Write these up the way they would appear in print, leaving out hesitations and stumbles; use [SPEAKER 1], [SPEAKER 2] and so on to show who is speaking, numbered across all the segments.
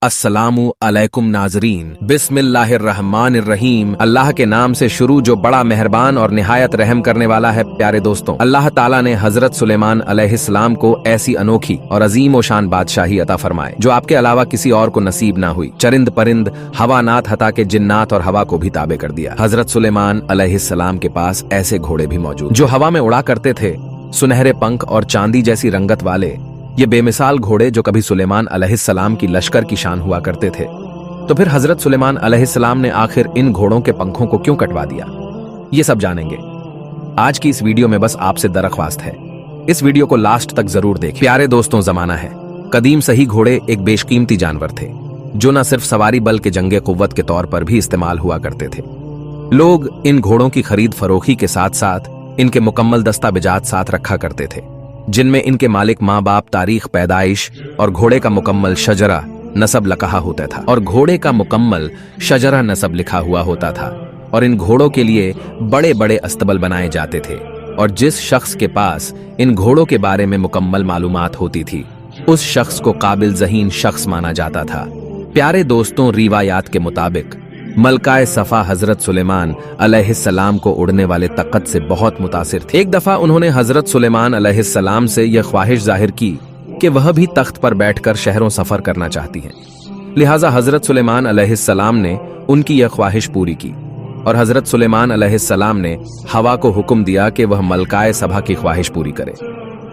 [SPEAKER 1] अस्सलामु अलैकुम नाजरीन, बिस्मिल्लाहिर्रहमानिर्रहीम। अल्लाह के नाम से शुरू जो बड़ा मेहरबान और निहायत रहम करने वाला है। प्यारे दोस्तों, अल्लाह ताला ने हजरत सुलेमान अलैहिस्सलाम को ऐसी अनोखी और अजीम व शान बादशाही अता फरमाए जो आपके अलावा किसी और को नसीब ना हुई। चरिंद परिंद हवानात हता के जिन्नात और हवा को भी ताबे कर दिया। हजरत सुलेमान अलैहिस्सलाम के पास ऐसे घोड़े भी मौजूद जो हवा में उड़ा करते थे, सुनहरे पंख और चांदी जैसी रंगत वाले। ये बेमिसाल घोड़े जो कभी सुलेमान अलैहिस्सलाम की लश्कर की शान हुआ करते थे। तो फिर हजरत सुलेमान अलैहिस्सलाम ने आखिर इन घोड़ों के पंखों को क्यों कटवा दिया, ये सब जानेंगे आज की इस वीडियो में। बस आपसे दरख्वास्त है, इस वीडियो को लास्ट तक जरूर देखें। प्यारे दोस्तों, जमाना है कदीम सही घोड़े एक बेशकीमती जानवर थे जो न सिर्फ सवारी बल्कि जंगे कुव्वत के तौर पर भी इस्तेमाल हुआ करते थे। लोग इन घोड़ों की खरीद फरोखी के साथ साथ इनके मुकम्मल दस्तावेजात साथ रखा करते थे, जिनमें इनके मालिक, माँ बाप, तारीख पैदाइश और घोड़े का मुकम्मल शजरा नसब लिखा होता था लिखा हुआ होता था। और इन घोड़ों के लिए बड़े बड़े अस्तबल बनाए जाते थे और जिस शख्स के पास इन घोड़ों के बारे में मुकम्मल मालूमात होती थी उस शख्स को काबिल ज़हीन शख्स माना जाता था। प्यारे दोस्तों, रिवायात के मुताबिक मलकाए सफा हजरत सुलेमान अलैहिस्सलाम को उड़ने वाले तकत से बहुत मुतासिर थे। एक दफा उन्होंने हजरत सुलेमान अलैहिस्सलाम से यह ख्वाहिश जाहिर की कि वह भी तख्त पर बैठकर शहरों सफर करना चाहती हैं। लिहाजा हजरत सुलेमान अलैहिस्सलाम ने उनकी यह ख्वाहिश पूरी की और हजरत सुलेमान अलैहिस्सलाम ने हवा को हुक्म दिया कि वह मलकाए सभा की ख्वाहिश पूरी करे।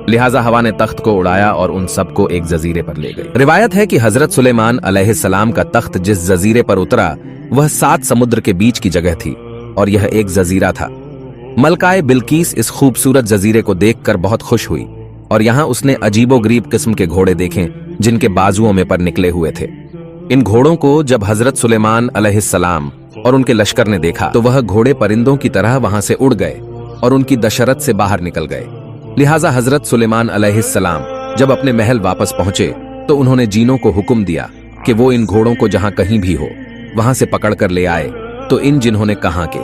[SPEAKER 1] लिहाजा हवा ने तख्त को उड़ाया और उन सबको एक जजीरे पर ले गई। रिवायत है कि हजरत सुलेमान अलैहिस्सलाम का तख्त जिस जजीरे पर उतरा वह 7 समुद्र के बीच की जगह थी और यह एक जजीरा था। मलकाए बिल्कीस इस खूबसूरत जजीरे को देखकर बहुत खुश हुई और यहाँ उसने अजीबोगरीब किस्म के घोड़े देखे जिनके बाजुओं में पर निकले हुए थे। इन घोड़ों को जब हजरत सुलेमान अलैहिस्सलाम और उनके लश्कर ने देखा तो वह घोड़े परिंदों की तरह वहां से उड़ गए और उनकी दशरत से बाहर निकल गए। लिहाजा हजरत सुलेमान अलैहिस्सलाम जब अपने महल वापस पहुंचे तो उन्होंने जीनों को हुक्म दिया कि वो इन घोड़ों को जहां कहीं भी हो वहां से पकड़ कर ले आए। तो इन जिन्हों ने कहा कि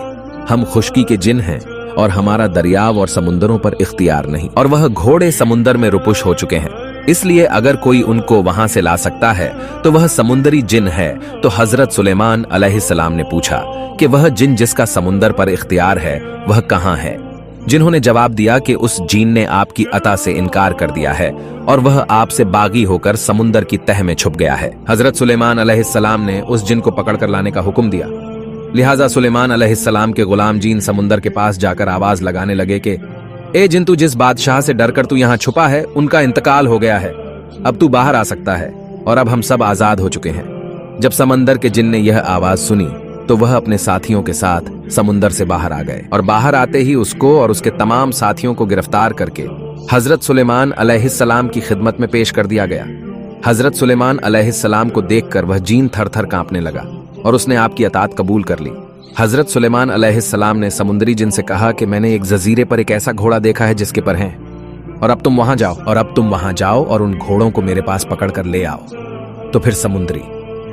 [SPEAKER 1] हम खुश्की के जिन हैं और हमारा दरियाव और समुंदरों पर इख्तियार नहीं, और वह घोड़े समुंदर में रुपुश हो चुके हैं, इसलिए अगर कोई उनको वहां से ला सकता है तो वह समुंदरी जिन है। तो हजरत सुलेमान अलैहिस्सलाम ने पूछा कि वह जिन जिसका समुंदर पर इख्तियार है वह कहाँ है। जिन्होंने जवाब दिया कि उस जीन ने आपकी अता से इनकार कर दिया है और वह आपसे बागी होकर समुंदर की तह में छुप गया है। हजरत सुलेमान अलैहिस्सलाम ने उस जिन को पकड़ कर लाने का हुक्म दिया। लिहाजा सुलेमान अलैहिस्सलाम के गुलाम जीन समुंदर के पास जाकर आवाज लगाने लगे कि ए जिन, तू जिस बादशाह से डरकर तू यहाँ छुपा है उनका इंतकाल हो गया है, अब तू बाहर आ सकता है और अब हम सब आजाद हो चुके हैं। जब समंदर के जिन ने यह आवाज सुनी तो वह अपने साथियों के साथ समुंदर से बाहर आ गए और बाहर आते ही उसको और उसके तमाम साथियों को गिरफ्तार करके हजरत सुलेमान अलैहिस्सलाम की खिदमत में पेश कर दिया गया। हजरत सुलेमान अलैहिस्सलाम को देखकर वह जीन थर थर कांपने लगा और उसने आपकी अतात कबूल कर ली। हजरत सुलेमान अलैहिस्सलाम ने समुद्री जिन से कहा कि मैंने एक जजीरे पर एक ऐसा घोड़ा देखा है जिसके पर हैं, और अब तुम वहां जाओ और उन घोड़ों को मेरे पास पकड़ कर ले आओ। तो फिर समुद्री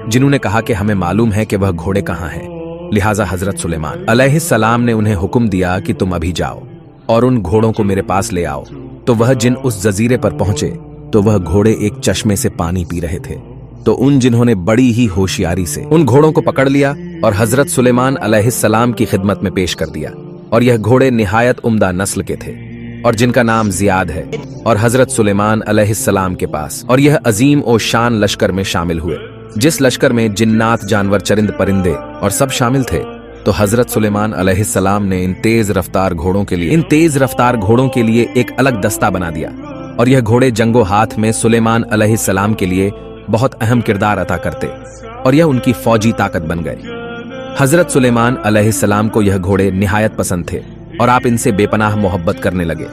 [SPEAKER 1] जिन्होंने कहा कि हमें मालूम है कि वह घोड़े कहाँ हैं। लिहाजा हजरत सुलेमान अलैहिस्सलाम ने उन्हें हुक्म दिया कि तुम अभी जाओ और उन घोड़ों को मेरे पास ले आओ। तो वह जिन उस जजीरे पर पहुंचे तो वह घोड़े एक चश्मे से पानी पी रहे थे। तो उन जिन्होंने बड़ी ही होशियारी से उन घोड़ों को पकड़ लिया और हजरत सुलेमान अलैहिस्सलाम की खिदमत में पेश कर दिया। और यह घोड़े निहायत उम्दा नस्ल के थे और जिनका नाम जियाद है और हजरत सुलेमान अलैहिस्सलाम के पास और यह अजीम और शान लश्कर में शामिल हुए, जिस लश्कर में जिन्नात, जानवर, चरिंद परिंदे और सब शामिल थे। तो हजरत सुलेमान अलैहिस्सलाम ने इन तेज रफ्तार घोड़ों के लिए एक अलग दस्ता बना दिया और यह घोड़े जंगो हाथ में सुलेमान अलैहिस्सलाम के लिए बहुत अहम किरदार अता करते और यह उनकी फौजी ताकत बन गए। हजरत सुलेमान अलैहिस्सलाम को यह घोड़े निहायत पसंद थे और आप इनसे बेपनाह मोहब्बत करने लगे।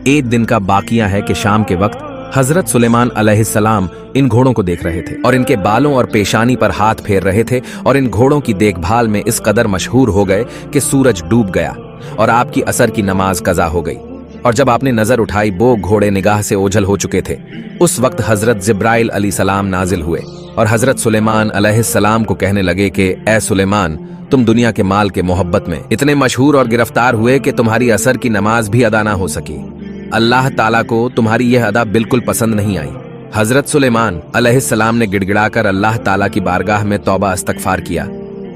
[SPEAKER 1] एक दिन का बाकिया है कि शाम के वक्त हजरत सुलेमान अलैहिस्सलाम इन घोड़ों को देख रहे थे और इनके बालों और पेशानी पर हाथ फेर रहे थे और इन घोड़ों की देखभाल में इस कदर मशहूर हो गए कि सूरज डूब गया और आपकी असर की नमाज कज़ा हो गई। और जब आपने नजर उठाई वो घोड़े निगाह से ओझल हो चुके थे। उस वक्त हजरत जिब्राइल अलैहिस्सलाम नाजिल हुए और हजरत सुलेमान अलैहिस्सलाम को कहने लगे कि ए सुलेमान, तुम दुनिया के माल के मोहब्बत में इतने मशहूर और गिरफ्तार हुए कि तुम्हारी असर की नमाज भी अदा ना हो सकी। अल्लाह ताला को तुम्हारी यह अदा बिल्कुल पसंद नहीं आई हजरत सुलेमान अलैहिस्सलाम ने गिड़गिड़ाकर अल्लाह ताला की बारगाह में तौबा इस्तगफार किया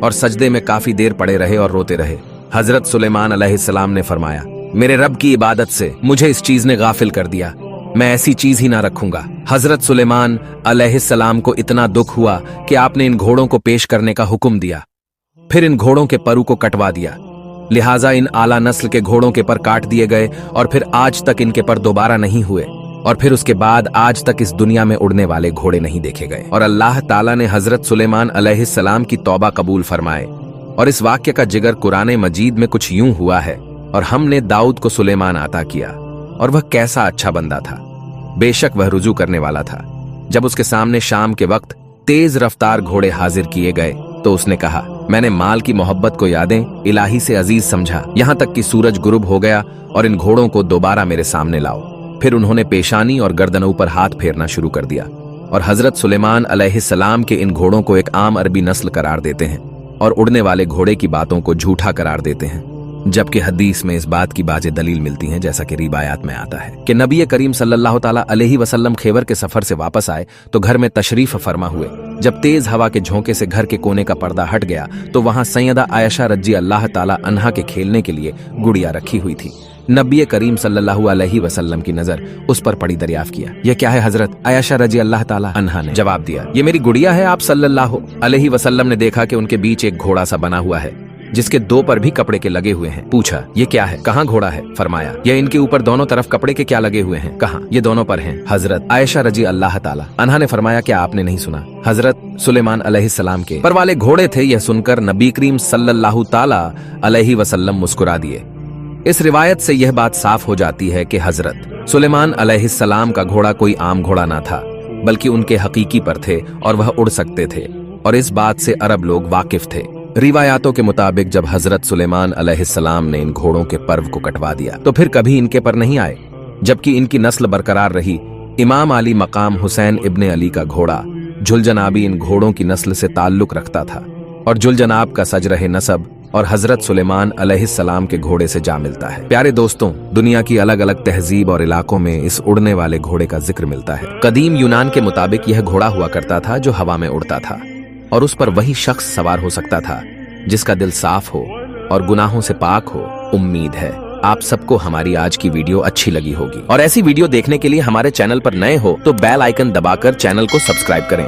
[SPEAKER 1] और सजदे में काफी देर पड़े रहे और रोते रहे। हजरत सुलेमान अलैहिस्सलाम ने फरमाया, मेरे रब की इबादत से मुझे इस चीज ने गाफिल कर दिया, मैं ऐसी चीज ही ना रखूंगा। हजरत सुलेमान अलैहिस्सलाम को इतना दुख हुआ कि आपने इन घोड़ों को पेश करने का हुक्म दिया, फिर इन घोड़ों के परू को कटवा दिया। लिहाजा इन आला नस्ल के घोड़ों के पर काट दिए गए और फिर आज तक इनके पर दोबारा नहीं हुए, और फिर उसके बाद आज तक इस दुनिया में उड़ने वाले घोड़े नहीं देखे गए। और अल्लाह ताला ने हजरत सुलेमान अलैहिस्सलाम की तौबा कबूल फरमाए। और इस वाक्य का जिगर कुरान मजीद में कुछ यूं हुआ है, और हमने दाऊद को सुलेमान अता किया, और वह कैसा अच्छा बंदा था, बेशक वह रुजू करने वाला था। जब उसके सामने शाम के वक्त तेज रफ्तार घोड़े हाजिर किए गए तो उसने कहा, मैंने माल की मोहब्बत को यादें इलाही से अजीज समझा, यहां तक कि सूरज गुरूब हो गया और इन घोड़ों को दोबारा मेरे सामने लाओ। फिर उन्होंने पेशानी और गर्दनों पर हाथ फेरना शुरू कर दिया। और हजरत सुलेमान अलैहिस्सलाम के इन घोड़ों को एक आम अरबी नस्ल करार देते हैं और उड़ने वाले घोड़े की बातों को झूठा करार देते हैं, जबकि हदीस में इस बात की बाजे दलील मिलती हैं, जैसा कि रिवायात में आता है कि नबी करीम सल्लल्लाहु ताला अलैहि वसल्लम खैबर के सफर से वापस आए तो घर में तशरीफ फरमा हुए। जब तेज हवा के झोंके से घर के कोने का पर्दा हट गया तो वहां सैयदा आयशा रज़ी अल्लाह ताला अन्हा के खेलने के लिए गुड़िया रखी हुई थी। नबी करीम सल्लल्लाहु अलैहि वसल्लम की नजर उस पर पड़ी। दरियाफ्त किया, यह क्या है हजरत? आयशा रज़ी अल्लाह ताला अन्हा ने जवाब दिया, ये मेरी गुड़िया है। आप सल्लल्लाहु अलैहि वसल्लम ने देखा कि उनके बीच एक घोड़ा सा बना हुआ है जिसके दो पर भी कपड़े के लगे हुए हैं। पूछा, ये क्या है? कहाँ घोड़ा है? फरमाया, यह इनके ऊपर दोनों तरफ कपड़े के क्या लगे हुए हैं? कहाँ? ये दोनों पर हैं। हजरत आयशा रज़ी अल्लाह ताला अन्हा ने फरमाया, क्या आपने नहीं सुना? हजरत सुलेमान अलैहिस्सलाम के पर वाले घोड़े थे। यह सुनकर नबी करीम सल्लल्लाहु ताला अलैहि वसल्लम मुस्कुरा दिए। इस रिवायत से यह बात साफ हो जाती है कि हजरत सुलेमान अलैहिस्सलाम का घोड़ा कोई आम घोड़ा ना था, बल्कि उनके हकीकी पर थे और वह उड़ सकते थे, और इस बात से अरब लोग वाकिफ थे। रिवायातों के मुताबिक जब हजरत सुलेमान अलैहिस्सलाम ने इन घोड़ों के पर्व को कटवा दिया तो फिर कभी इनके पर नहीं आए, जबकि इनकी नस्ल बरकरार रही। इमाम अली मकाम हुसैन इब्ने अली का घोड़ा जुलजनाबी इन घोड़ों की नस्ल से ताल्लुक रखता था, और जुलजनाब का सजरह नसब और हजरत सुलेमान अलैहिस्सलाम के घोड़े से जा मिलता है। प्यारे दोस्तों, दुनिया की अलग अलग तहजीब और इलाकों में इस उड़ने वाले घोड़े का जिक्र मिलता है। कदीम यूनान के मुताबिक यह घोड़ा हुआ करता था जो हवा में उड़ता था, और उस पर वही शख्स सवार हो सकता था जिसका दिल साफ हो और गुनाहों से पाक हो। उम्मीद है आप सबको हमारी आज की वीडियो अच्छी लगी होगी, और ऐसी वीडियो देखने के लिए हमारे चैनल पर नए हो तो बेल आइकन दबाकर चैनल को सब्सक्राइब करें।